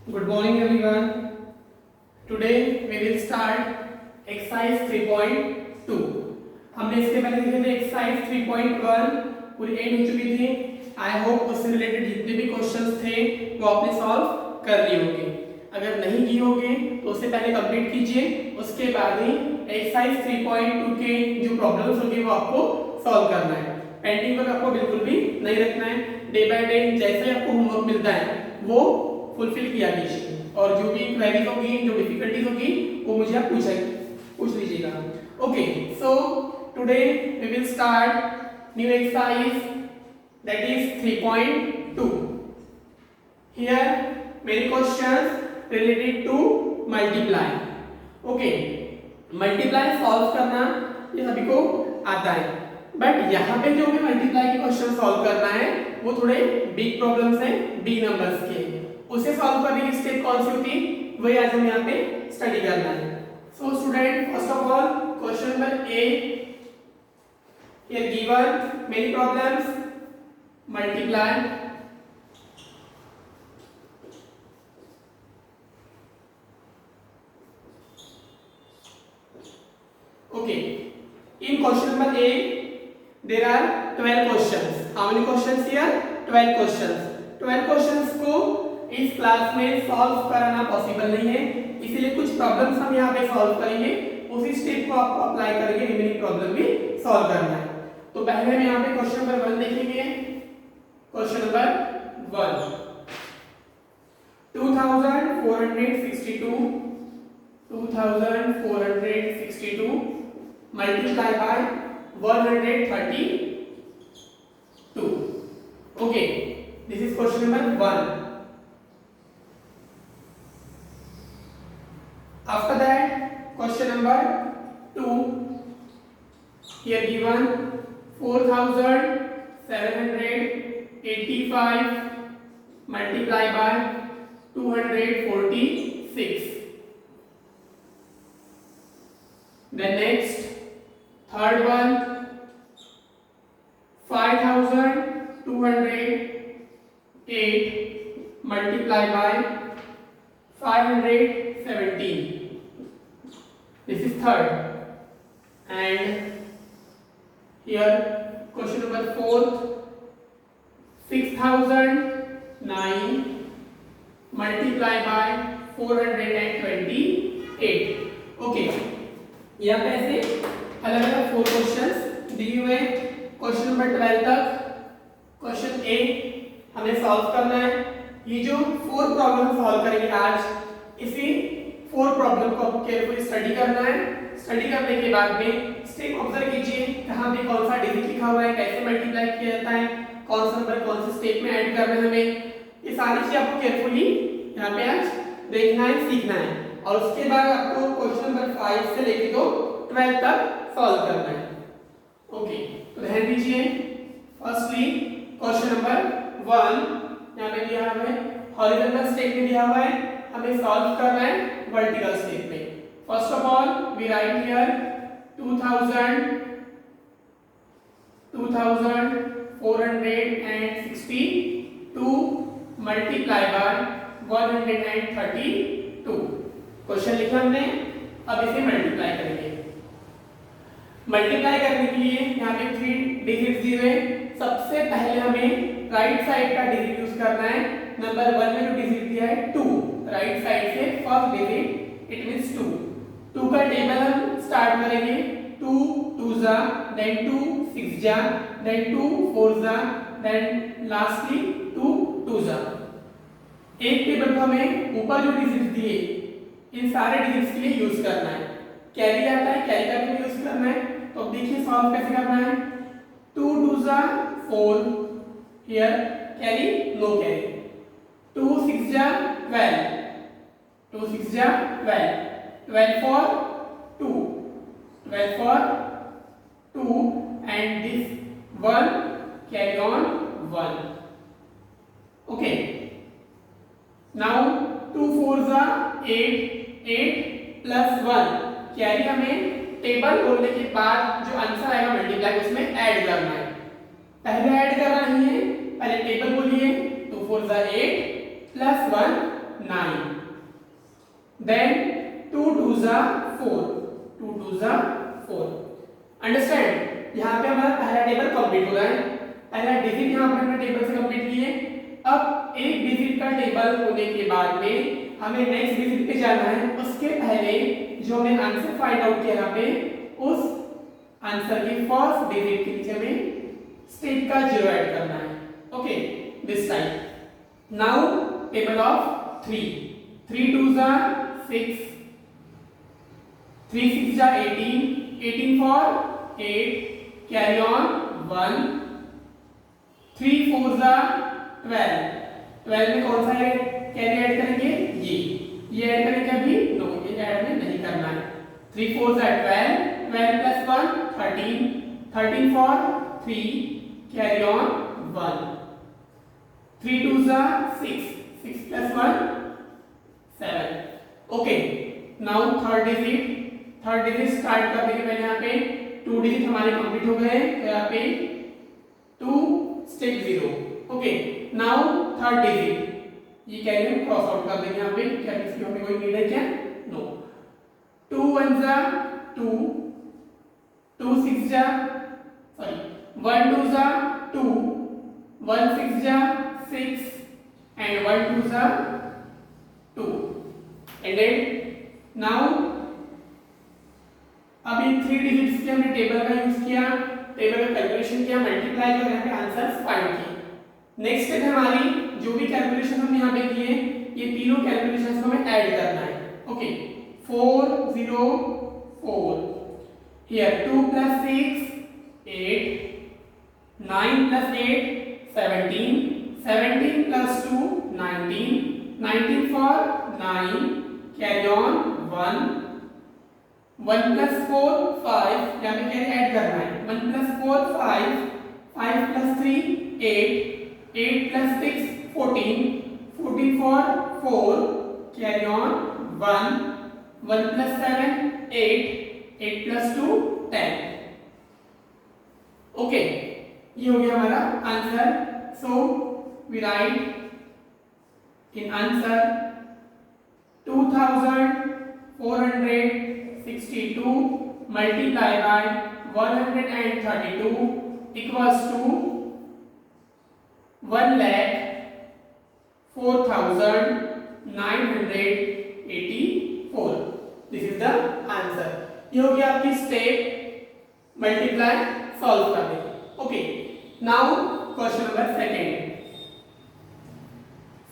Good morning everyone. Today we will start exercise 3.2. हमने इसके पहले देखे थे exercise 3.1 पूरी एंड हो चुकी थी. आई होप उससे रिलेटेड जितने भी क्वेश्चंस थे वो आपने सॉल्व कर लिए होंगे. अगर नहीं किए होंगे तो उससे पहले कंप्लीट कीजिए. उसके बाद ही एक्सरसाइज 3.2 के जो प्रॉब्लम्स होंगे वो आपको सॉल्व करना है. पेंडिंग वर्क आपको बिल्कुल भी नहीं रखना है. डे बाय डे जैसे आपको होमवर्क मिलता है वो फुलफिल किया कीजिए. और जो भी क्वेरीज होगी, जो डिफिकल्टीज होगी वो मुझे आप पूछ लीजिएगा. Okay, so today we will start new exercise that is 3.2. Here many questions related to multiply. Okay, multiply solve करना ये सभी को आता है, बट यहाँ पे जो भी मल्टीप्लाई के क्वेश्चन सॉल्व करना है वो थोड़े बिग प्रॉब्लम्स हैं, बिग नंबर्स के. उसे सॉल्व करने की स्टेप कौन सी होती वही आज हम यहाँ पे स्टडी करना है. So student, first of all question number A. Here given many problems multiply. Okay, in question number A there are 12 questions. How many questions here? 12 questions. 12 questions को इस क्लास में सॉल्व कराना पॉसिबल नहीं है, इसीलिए कुछ प्रॉब्लम्स हम यहाँ पे सॉल्व करेंगे. उसी स्टेप को आपको अप्लाई करके रिमेनिंग प्रॉब्लम भी सॉल्व करना है. तो पहले हम यहाँ पे क्वेश्चन नंबर 1 देखेंगे. Question number 1, 2462 multiply by 132. Okay, this is question number 1. After that, question number 2. Here given 4785 multiply by 246. Then next, third one, 5208 multiply by 517. This is third. And here question number 4, 6009 multiply by 428. Okay, यहाँ पे ऐसे अलग अलग 4 questions दिए हुए. Question number 12 तक question ए हमें solve करना है. ये जो 4 प्रॉब्लम सॉल्व करेंगे आज, इसी 4 प्रॉब्लम को आपको केयरफुली स्टडी करना है. स्टडी करने के बाद में स्टेप ऑब्जर्व कीजिए, कहाँ पे कौन सा डिजिट लिखा हुआ है, कैसे मल्टीप्लाई किया जाता है, कौन सा नंबर कौन से स्टेप में ऐड करना है हमें. ये सारी चीजें आपको केयरफुली यहाँ पे आज देखना है, सीखना है. और उसके बाद आपको क्वेश्चन नंबर 5 से लेके तो 12 तक सॉल्व करना है. ओके, तो ध्यान दीजिए. फर्स्टली क्वेश्चन नंबर 1 यहाँ पे दिया हुआ है, हॉरिजॉन्टल स्टेप में दिया हुआ है, हमें सॉल्व करना है वर्टिकल स्टेप में. First of all we write here 2462 multiply by 132. Question लिखा हमने, अब इसे मल्टीप्लाई करेंगे. मल्टीप्लाई करने के लिए यहाँ पे 3 डिजिट दिए हुए. सबसे पहले हमें राइट साइड का डिजिट यूज करना है. नंबर 1 में जो डिजिट दिया है 2, राइट साइड से फर्स्ट डिजिट इट मींस 2. 2 का टेबल हम स्टार्ट करेंगे. 2 2 जा, देन 2 6 जा, देन 2 4 जा, देन लास्टली 2 2 जा. एक टेबल को हमें ऊपर जो डिजिट दिए इन सारे डिजिट्स के लिए यूज करना है. कैरी आता है, कैरी का भी यूज करना है. तो अब देखिए सॉल्व कैसे करना है. 2 2 जा 4, हियर कैरी नो कैरी. 2 6 जा 12, 2 6 जा 12, 12 for 2, 12 for 2, and this 1 carry on 1. Okay, now 2 4 जा 8, 8 plus 1 कैरी हमें टेबल बोलने के बाद जो आंसर आएगा मल्टीप्लाई उसमें ऐड करना है. पहले ऐड करना नहीं है, पहले टेबल बोलिए. 2 4 8 plus 1 9. Then 2 2s are 4. 2 2s are 4. Understand? यहाँ पे हमारा पहला टेबल कंप्लीट हो रहा है, पहला डिजिट यहाँ पे हमने टेबल से कंप्लीट किए। अब एक डिजिट का टेबल होने के बाद में हमें नेक्स्ट डिजिट पे जाना है। उसके पहले जो हमने आंसर फाइंड आउट किया यहाँ पे, उस आंसर के फर्स्ट डिजिट के नीचे हमें स्टेप का 0 ऐड करना है। Okay, this time now table of 3 3 2s are 6, 3 6s are 18, 18 for 8, carry on 1, 3 4s are 12, 12 में कौन सा कैरी ऐड करेंगे? ये ऐड करेंगे अभी? नो, ये ऐड में नहीं करना है। 3 4s are 12, 12 plus 1 13, 13 for 3, carry on 1, 3 2s are 6, 6 plus 1 7. Okay, now third digit start कर देंगे। पहले यहाँ पे 2 डिजिट हमारे कंप्लीट हो गए, तो यहाँ पे 2 step 0। Okay, now third digit, ये कैरी हम क्रॉस आउट कर देंगे यहाँ पे। क्या इसकी हमें कोई नीड है क्या? No. 2 1s are 2, 2 6s are 1 2s are 2, 1 6s are 6 and 1 2s are 2. And then now अभी 3 डिजिट्स के हमने टेबल का यूज किया, टेबल का कैलकुलेशन किया, मल्टीप्लाई किया और यहाँ पे आंसर्स फाइंड किए। नेक्स्ट स्टेप हमारी जो भी कैलकुलेशन हमने यहाँ पे किए, ये तीनों कैलकुलेशंस को हमें ऐड करना है। Okay, 4 0 4, here 2 plus 6 8, 9 plus 8 17, 17 plus 2 19, 19 for 9, carry on 1, 1 plus 4 5, यहाँ पे कैरी ऐड करना है। 1 plus 4 5, 5 plus 3 8, 8 plus 6 14, 14 for 4, carry on 1, 1 plus 7 8, 8 plus 2 10. Okay, ये हो गया हमारा answer. So we write in answer 2462 multiplied by 132 equals to 1,04,984. This is the answer. ये हो गया आपकी स्टेप मल्टीप्लाई सॉल्व करने। Okay, now question number second.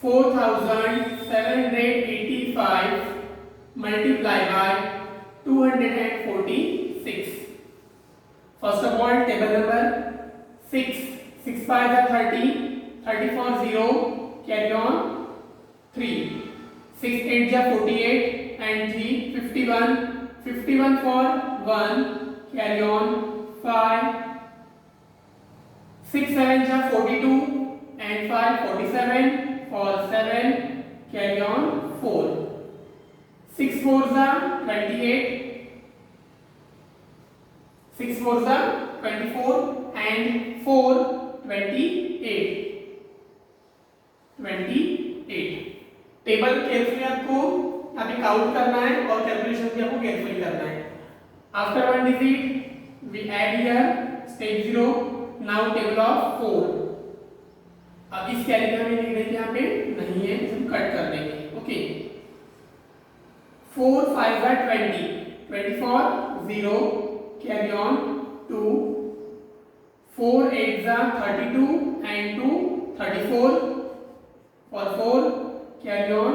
4,785 multiplied by 246. First of all, table number 6, 6 5 are 30, 30 for 0, carry on 3, 6 8 are 48 and 3 51, 51 for 1, carry on 5, 6 7 are 42 and 5 47 for 7, carry on 4, 6 4s are 28, 6 4s are 24 and 4 28, 28. Table carefully आपको यहाँ पे count करना है और calculation भी आपको carefully करना है। After 1 digit we add here step 0, now table of 4। अब इस कैरी का हमें लिख देंगे, यहाँ पे नहीं है, हम कट कर देंगे। Okay, 4 5 are 20, 20 for 0, carry on 2, 4 8 are 32 and 2 34 for 4, carry on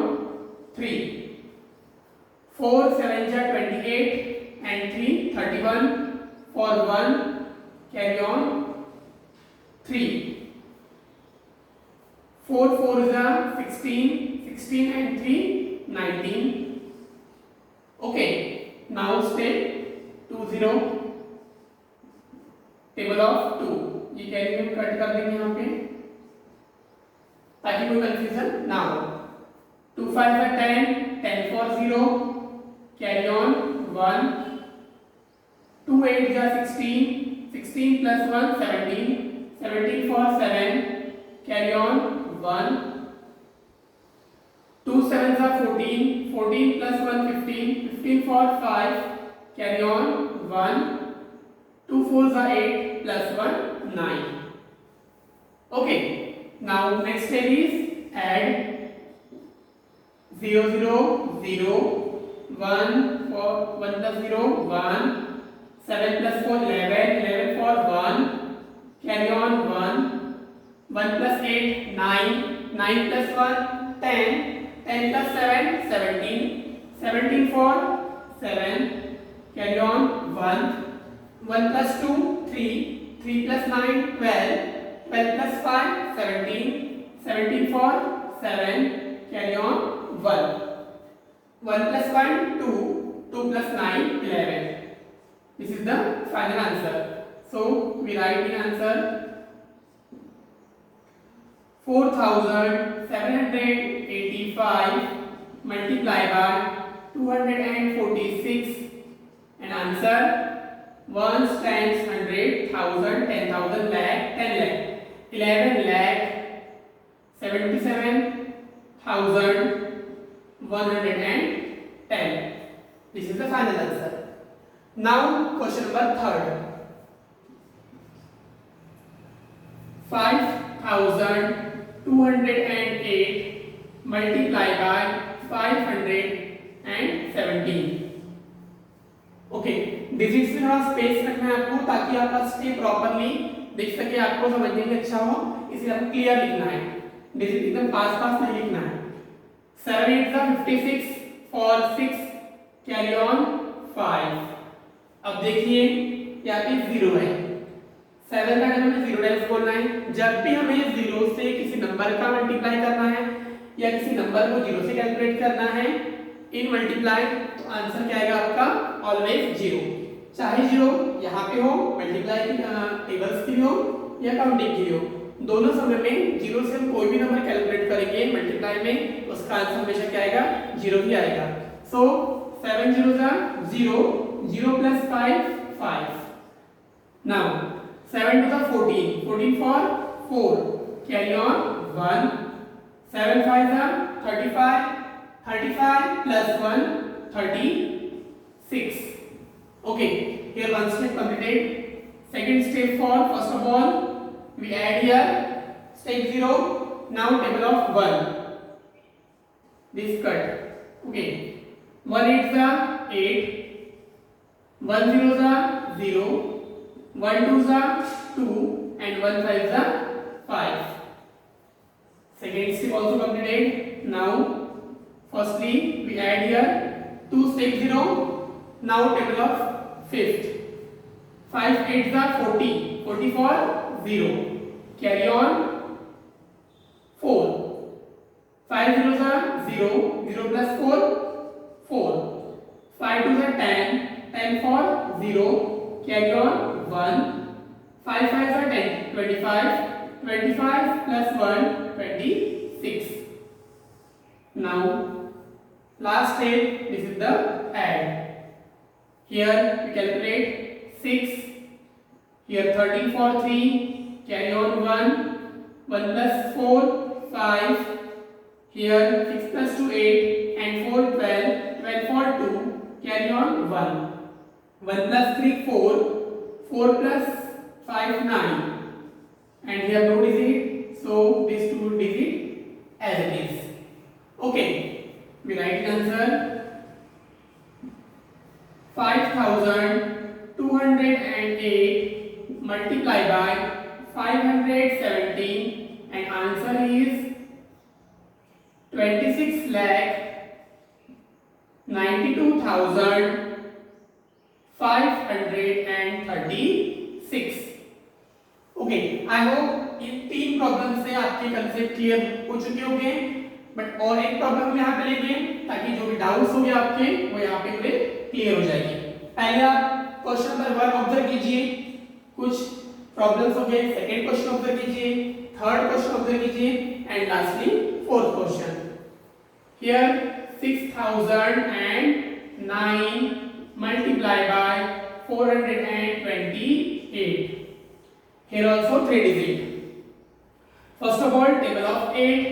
3, 4 7 are 28 and 3 31 for 1, carry on 3, 4 4s are 16, 16 and 3 19. Okay, now step 2 0, table of 2। ये कैरी हम कट कर देंगे यहाँ पे ताकि कोई कंफ्यूजन ना हो। 2 5 are 10, 10 for 0, carry on 1, 2 8 are 16, 16 plus 1 17, 17 for 7, carry on 1, 2 sevens are 14, 14 plus 1 15, 15 for 5, carry on 1, 2 fours are 8 plus 1 9. Okay, now next step is add 0 0 0, 1 for 1 plus 0 1, 7 plus 4 11, 11 for 1, carry on 1, 1 plus 8 9, 9 plus 1 10, 10 plus 7 17, 17 for 7, carry on 1, 1 plus 2 3, 3 plus 9 12, 12 plus 5 17, 17 for 7, carry on 1, 1 plus 1 2, 2 plus 9 11. This is the final answer. So we write the answer 4785 multiplied by 246, and answer ones, tens, hundred, thousand, 10,000, lakh, 10 lakh, 11 lakh 77,110. This is the final answer. Now question number third. 5,208 multiplied by 517. Okay, digits में थोड़ा space रखना है आपको ताकि आपका step properly देख सके, आपको समझने में अच्छा हो, इसलिए आपको क्लियर लिखना है, डिजिट एकदम पास पास नहीं लिखना है। 7 8 56 for 6, कैरी ऑन 5। अब देखिए यहाँ पे 0 है, 7 का हमें 0 टाइम्स बोलना है। जब भी हमें 0 से किसी नंबर का मल्टीप्लाई करना है या किसी नंबर को 0 से कैलकुलेट करना है इन मल्टीप्लाई, तो आंसर क्या आएगा आपका ऑलवेज 0। चाहे 0 यहाँ पे हो, मल्टीप्लाई की टेबल्स की हो या काउंटिंग की हो, दोनों समय में 0 से हम कोई भी नंबर कैलकुलेट करेंगे मल्टीप्लाई में, उसका आंसर हमेशा क्या आएगा 0 ही आएगा। सो 7 0 0, 0 plus 5 5। Now 7 to the 14, 14 for 4, carry on 1, 7 5 35, 35 plus 1 36. Okay, here one step completed. Second step for, first of all we add here step 0. Now table of 1, this cut. Okay, 1 8 8, 1 0 0, 1 2 2, and 1 5 5. Second step also completed. Now firstly we add here 2 step 0. Now table of fifth. 5 8 40, 40 for 0, carry on 4, 5 0 0, 0 plus 4 4, 5 2 10, 10 for 0, carry on 1, 5 5 10, 25, 25 plus 1 26. Now last step, this is the add. Here we calculate 6, here 13 for 3, carry on 1, 1 plus 4 5, here 6 plus 2 8, and 4 12, 12 for 2, carry on 1, 1 plus 3 4, 4 plus 5 9, and here no digit, so this 2 digit as it is. Okay, we write the answer 5,208 multiplied by 517, and answer is 26,92,536. Okay, I hope in 3 problem से आपके concept clear हो चुके होंगे, but और एक problem हम यहाँ पे लेंगे ताकि जो भी डाउट्स होंगे आपके वो यहाँ पे पूरे क्लियर हो जाएंगे। पहले आप क्वेश्चन नंबर 1 ऑब्जर्व कीजिए, कुछ प्रॉब्लम्स हो गए, सेकंड क्वेश्चन ऑब्जर्व कीजिए, थर्ड क्वेश्चन ऑब्जर्व कीजिए, and lastly fourth question. Here 6009 multiplied by 428. Here also 3 digit. First of all, table of 8.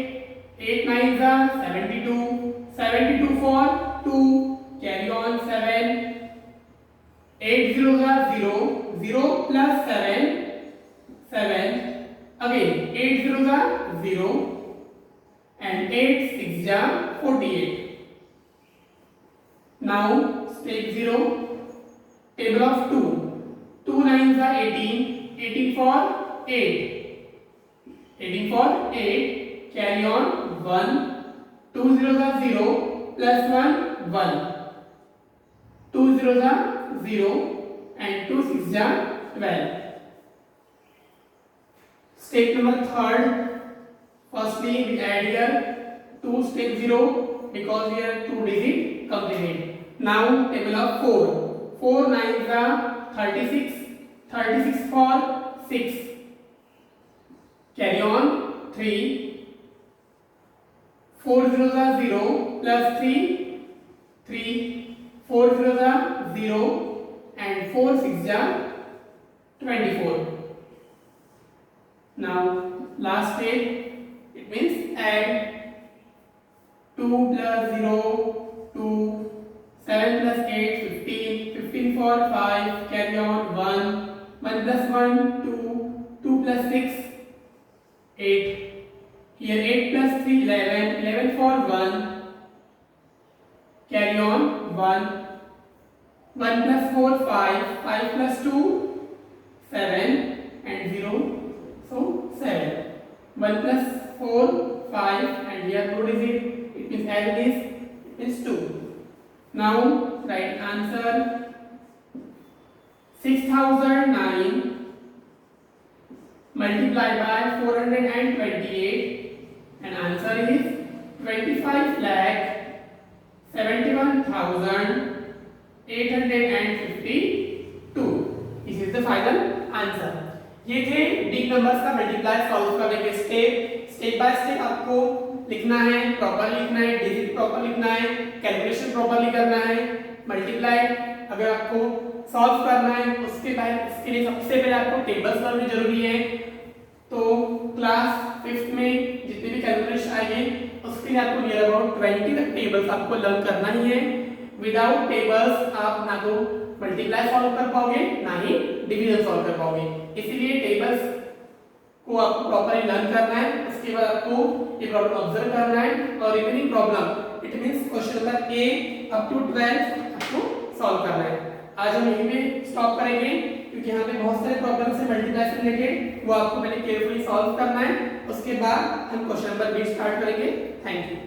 8 9 72, 72 for 2, carry on 7, 8 0 0, 0 plus 7, 7, again 8 0 0, and 8 6 48. Now step 0, table of 2, 2 9 18, 18 for 8, 18 for 8, carry on 1, 2 0 0, plus 1 1, 2 0 0, and 2 6 12. Step number third, firstly we add here 2 step 0 because here 2 digit completed. Now table of 4, 4 9 36, 36 for 6, carry on 3, 4 0 0, plus 3, 3, 4 0 0, and 4 6 24. Now last step, it means add 2 plus 0, 2, 7 plus 8, 15, 15 for 5, carry on 1, 1 plus 1, 2, 2 plus 6, 8, here 8 plus 3, 11, 11 for 1, carry on 1, 1 plus 4, 5, 5 plus 2, 7, and 0, so 7, 1 plus 4, 5, and here no digit, it means as it is, it is 2. Now write answer 6009 multiplied by 428, and answer is 25,71,852. This is the final answer. ये थे big numbers का multiply solve करने के step by step आपको लिखना है, proper लिखना है, डिजिट प्रॉपर लिखना है, कैलकुलेशन प्रॉपरली करना है। मल्टीप्लाई अगर आपको सॉल्व करना है उसके बाद इसके लिए सबसे पहले आपको टेबल्स लर्न जरूरी है। तो क्लास 5th में जितने भी कैलकुलेशन आएंगे उसके लिए आपको नियर अबाउट 20 तक टेबल्स आपको लर्न करना ही है। विदाउट टेबल्स आप ना तो मल्टीप्लाई सॉल्व कर पाओगे ना ही डिवीजन सॉल्व कर पाओगे। इसीलिए टेबल्स को आपको प्रॉपर्ली लर्न करना है, उसके बाद आपको ये प्रॉब्लम ऑब्जर्व करना है और remaining problem it means question number a up to 12 आपको सॉल्व करना है। आज हम यहीं पे स्टॉप करेंगे क्योंकि यहाँ पे बहुत सारे प्रॉब्लम्स हैं मल्टीप्लाई से रिलेटेड, वो आपको पहले केयरफुली सॉल्व करना है, उसके बाद हम क्वेश्चन नंबर बी स्टार्ट करेंगे। Thank you.